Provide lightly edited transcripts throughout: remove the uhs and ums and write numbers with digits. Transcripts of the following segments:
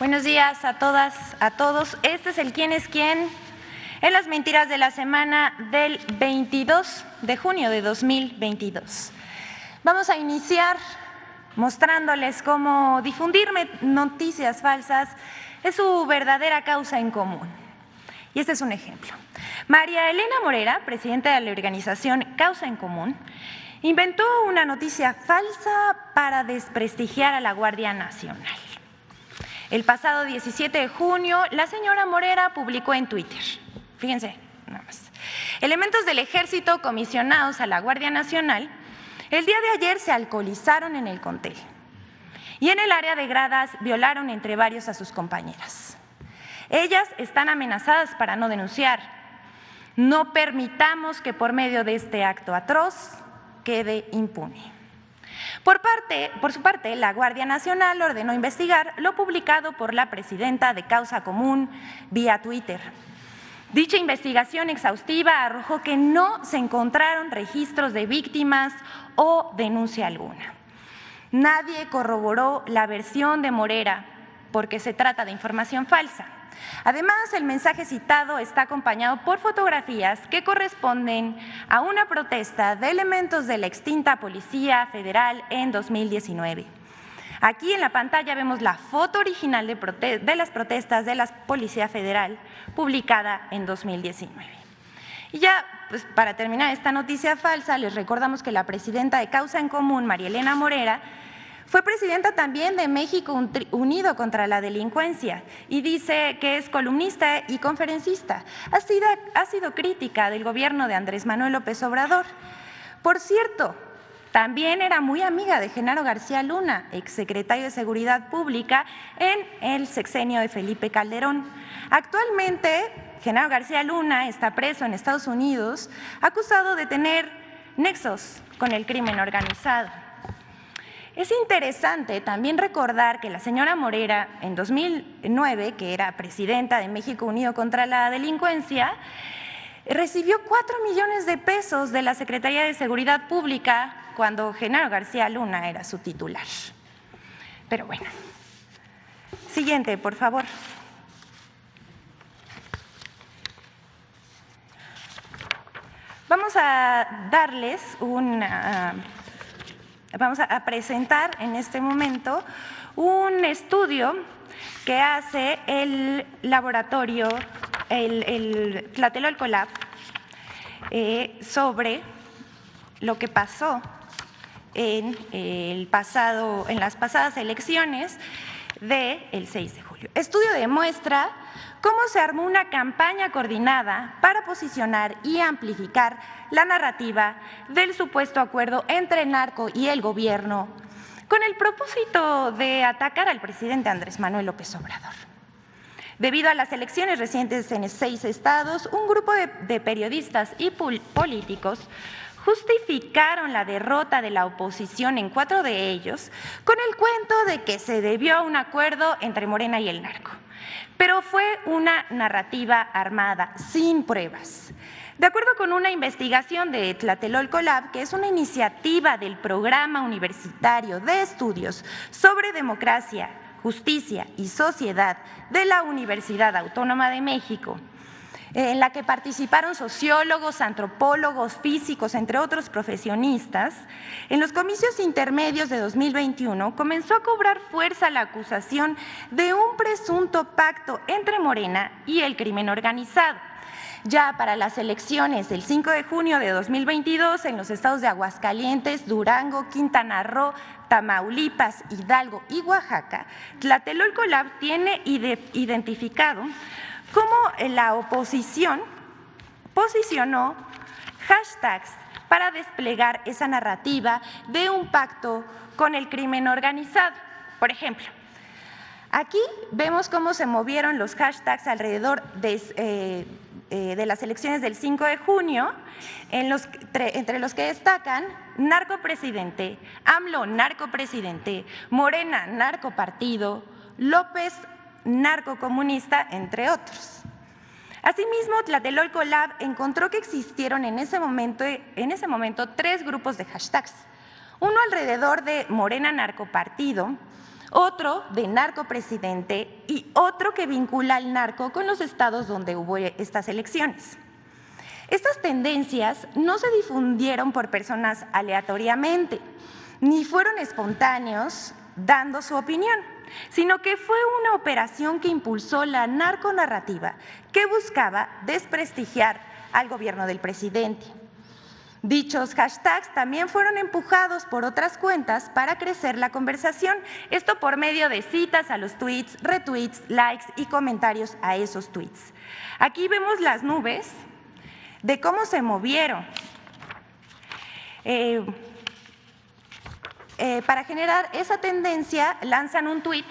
Buenos días a todas, a todos. Este es el ¿Quién es quién? En las mentiras de la semana del 22 de junio de 2022. Vamos a iniciar mostrándoles cómo difundir noticias falsas es su verdadera causa en común. Y este es un ejemplo. María Elena Morera, presidenta de la organización Causa en Común, inventó una noticia falsa para desprestigiar a la Guardia Nacional. El pasado 17 de junio, la señora Morera publicó en Twitter, fíjense nada más, elementos del Ejército comisionados a la Guardia Nacional, el día de ayer se alcoholizaron en el Contel y en el área de gradas violaron entre varios a sus compañeras. Ellas están amenazadas para no denunciar. No permitamos que por medio de este acto atroz quede impune. Por su parte, la Guardia Nacional ordenó investigar lo publicado por la presidenta de Causa Común vía Twitter. Dicha investigación exhaustiva arrojó que no se encontraron registros de víctimas o denuncia alguna. Nadie corroboró la versión de Morera porque se trata de información falsa. Además, el mensaje citado está acompañado por fotografías que corresponden a una protesta de elementos de la extinta Policía Federal en 2019. Aquí en la pantalla vemos la foto original de las protestas de la Policía Federal publicada en 2019. Y ya, pues, para terminar esta noticia falsa, les recordamos que la presidenta de Causa en Común, María Elena Morera, fue presidenta también de México Unido contra la Delincuencia y dice que es columnista y conferencista. Ha sido crítica del gobierno de Andrés Manuel López Obrador. Por cierto, también era muy amiga de Genaro García Luna, exsecretario de Seguridad Pública en el sexenio de Felipe Calderón. Actualmente, Genaro García Luna está preso en Estados Unidos, acusado de tener nexos con el crimen organizado. Es interesante también recordar que la señora Morera, en 2009, que era presidenta de México Unido contra la Delincuencia, recibió 4 millones de pesos de la Secretaría de Seguridad Pública cuando Genaro García Luna era su titular. Pero bueno, siguiente, por favor. Vamos a darles Vamos a presentar en este momento un estudio que hace el laboratorio, el Tlatelolco Lab, sobre lo que pasó en las pasadas elecciones del 6 de julio. Estudio demuestra cómo se armó una campaña coordinada para posicionar y amplificar la narrativa del supuesto acuerdo entre el narco y el gobierno con el propósito de atacar al presidente Andrés Manuel López Obrador. Debido a las elecciones recientes en 6 estados, un grupo de periodistas y políticos justificaron la derrota de la oposición en 4 de ellos con el cuento de que se debió a un acuerdo entre Morena y el narco. Pero fue una narrativa armada, sin pruebas. De acuerdo con una investigación de Tlatelolco Lab, que es una iniciativa del Programa Universitario de Estudios sobre Democracia, Justicia y Sociedad de la Universidad Autónoma de México, en la que participaron sociólogos, antropólogos, físicos, entre otros profesionistas, en los comicios intermedios de 2021 comenzó a cobrar fuerza la acusación de un presunto pacto entre Morena y el crimen organizado. Ya para las elecciones del 5 de junio de 2022 en los estados de Aguascalientes, Durango, Quintana Roo, Tamaulipas, Hidalgo y Oaxaca, Tlatelolco Lab tiene identificado cómo la oposición posicionó hashtags para desplegar esa narrativa de un pacto con el crimen organizado. Por ejemplo, aquí vemos cómo se movieron los hashtags alrededor de las elecciones del 5 de junio, entre los que destacan narcopresidente, AMLO narcopresidente, Morena narcopartido, López narcocomunista, entre otros. Asimismo, Tlatelolco Lab encontró que existieron en ese momento 3 grupos de hashtags. Uno alrededor de Morena narcopartido, otro de narcopresidente y otro que vincula al narco con los estados donde hubo estas elecciones. Estas tendencias no se difundieron por personas aleatoriamente, ni fueron espontáneos dando su opinión, sino que fue una operación que impulsó la narconarrativa que buscaba desprestigiar al gobierno del presidente. Dichos hashtags también fueron empujados por otras cuentas para crecer la conversación, esto por medio de citas a los tweets, retweets, likes y comentarios a esos tweets. Aquí vemos las nubes de cómo se movieron. Para generar esa tendencia lanzan un tweet.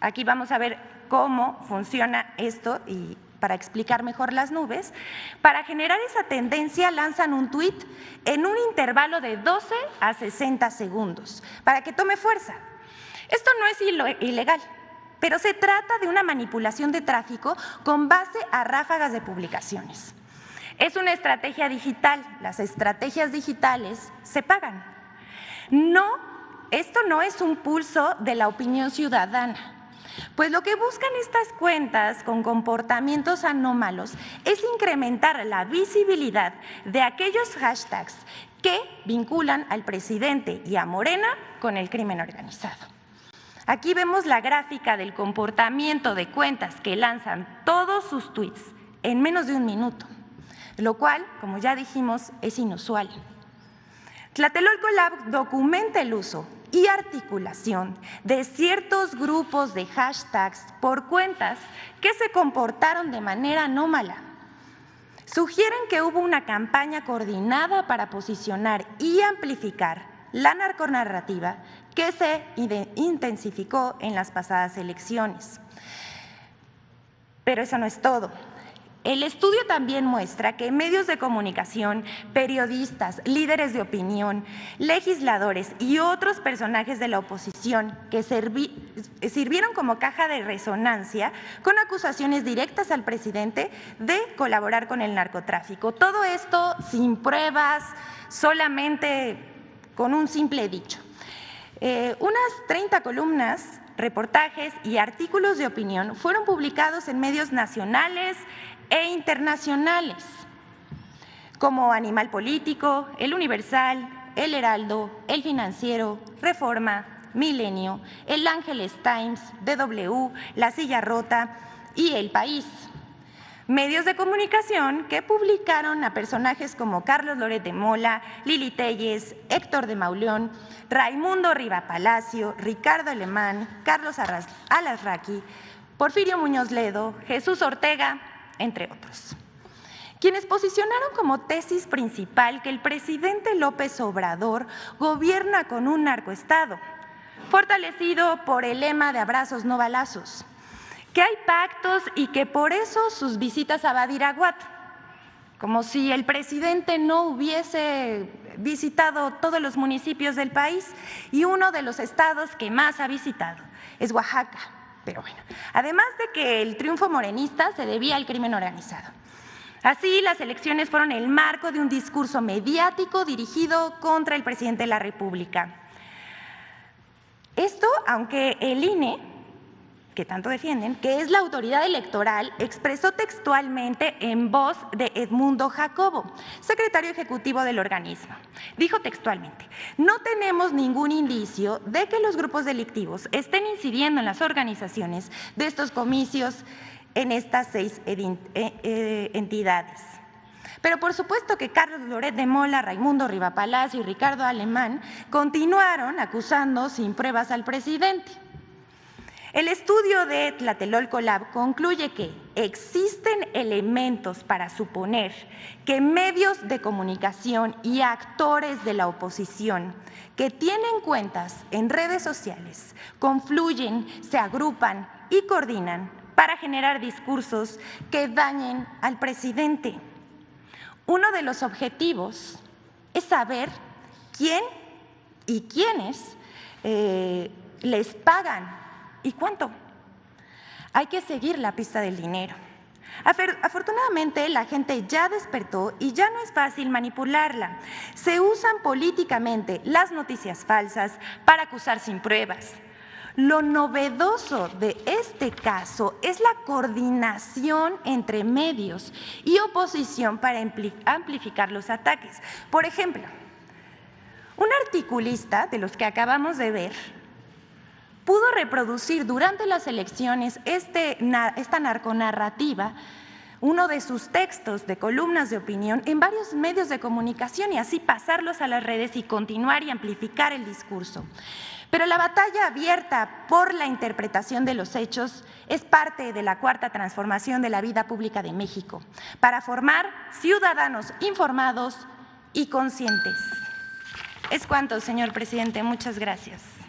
Aquí vamos a ver cómo funciona esto y para explicar mejor las nubes. Para generar esa tendencia lanzan un tweet en un intervalo de 12 a 60 segundos para que tome fuerza. Esto no es ilegal, pero se trata de una manipulación de tráfico con base a ráfagas de publicaciones. Es una estrategia digital. Las estrategias digitales se pagan. Esto no es un pulso de la opinión ciudadana, pues lo que buscan estas cuentas con comportamientos anómalos es incrementar la visibilidad de aquellos hashtags que vinculan al presidente y a Morena con el crimen organizado. Aquí vemos la gráfica del comportamiento de cuentas que lanzan todos sus tweets en menos de un minuto, lo cual, como ya dijimos, es inusual. Tlatelolco Lab documenta el uso y articulación de ciertos grupos de hashtags por cuentas que se comportaron de manera anómala. Sugieren que hubo una campaña coordinada para posicionar y amplificar la narconarrativa que se intensificó en las pasadas elecciones. Pero eso no es todo. El estudio también muestra que medios de comunicación, periodistas, líderes de opinión, legisladores y otros personajes de la oposición que sirvieron como caja de resonancia con acusaciones directas al presidente de colaborar con el narcotráfico. Todo esto sin pruebas, solamente con un simple dicho. Unas 30 columnas, reportajes y artículos de opinión fueron publicados en medios nacionales e internacionales, como Animal Político, El Universal, El Heraldo, El Financiero, Reforma, Milenio, El Ángeles Times, DW, La Silla Rota y El País. Medios de comunicación que publicaron a personajes como Carlos Loret de Mola, Lili Téllez, Héctor de Mauleón, Raimundo Riva Palacio, Ricardo Alemán, Carlos Alarraqui, Porfirio Muñoz Ledo, Jesús Ortega, entre otros, quienes posicionaron como tesis principal que el presidente López Obrador gobierna con un narcoestado, fortalecido por el lema de abrazos no balazos, que hay pactos y que por eso sus visitas a Badiraguato, como si el presidente no hubiese visitado todos los municipios del país y uno de los estados que más ha visitado es Oaxaca. Pero bueno, además de que el triunfo morenista se debía al crimen organizado. Así, las elecciones fueron el marco de un discurso mediático dirigido contra el presidente de la República. Esto, aunque el INE, que tanto defienden, que es la autoridad electoral, expresó textualmente en voz de Edmundo Jacobo, secretario ejecutivo del organismo. Dijo textualmente: no tenemos ningún indicio de que los grupos delictivos estén incidiendo en las organizaciones de estos comicios en estas 6 entidades. Pero por supuesto que Carlos Loret de Mola, Raimundo Riva Palacio y Ricardo Alemán continuaron acusando sin pruebas al presidente. El estudio de Tlatelolco Lab concluye que existen elementos para suponer que medios de comunicación y actores de la oposición que tienen cuentas en redes sociales confluyen, se agrupan y coordinan para generar discursos que dañen al presidente. Uno de los objetivos es saber quién y quiénes les pagan. ¿Y cuánto? Hay que seguir la pista del dinero. Afortunadamente, la gente ya despertó y ya no es fácil manipularla. Se usan políticamente las noticias falsas para acusar sin pruebas. Lo novedoso de este caso es la coordinación entre medios y oposición para amplificar los ataques. Por ejemplo, un articulista de los que acabamos de ver pudo reproducir durante las elecciones esta narconarrativa, uno de sus textos de columnas de opinión en varios medios de comunicación y así pasarlos a las redes y continuar y amplificar el discurso. Pero la batalla abierta por la interpretación de los hechos es parte de la cuarta transformación de la vida pública de México, para formar ciudadanos informados y conscientes. Es cuanto, señor presidente. Muchas gracias.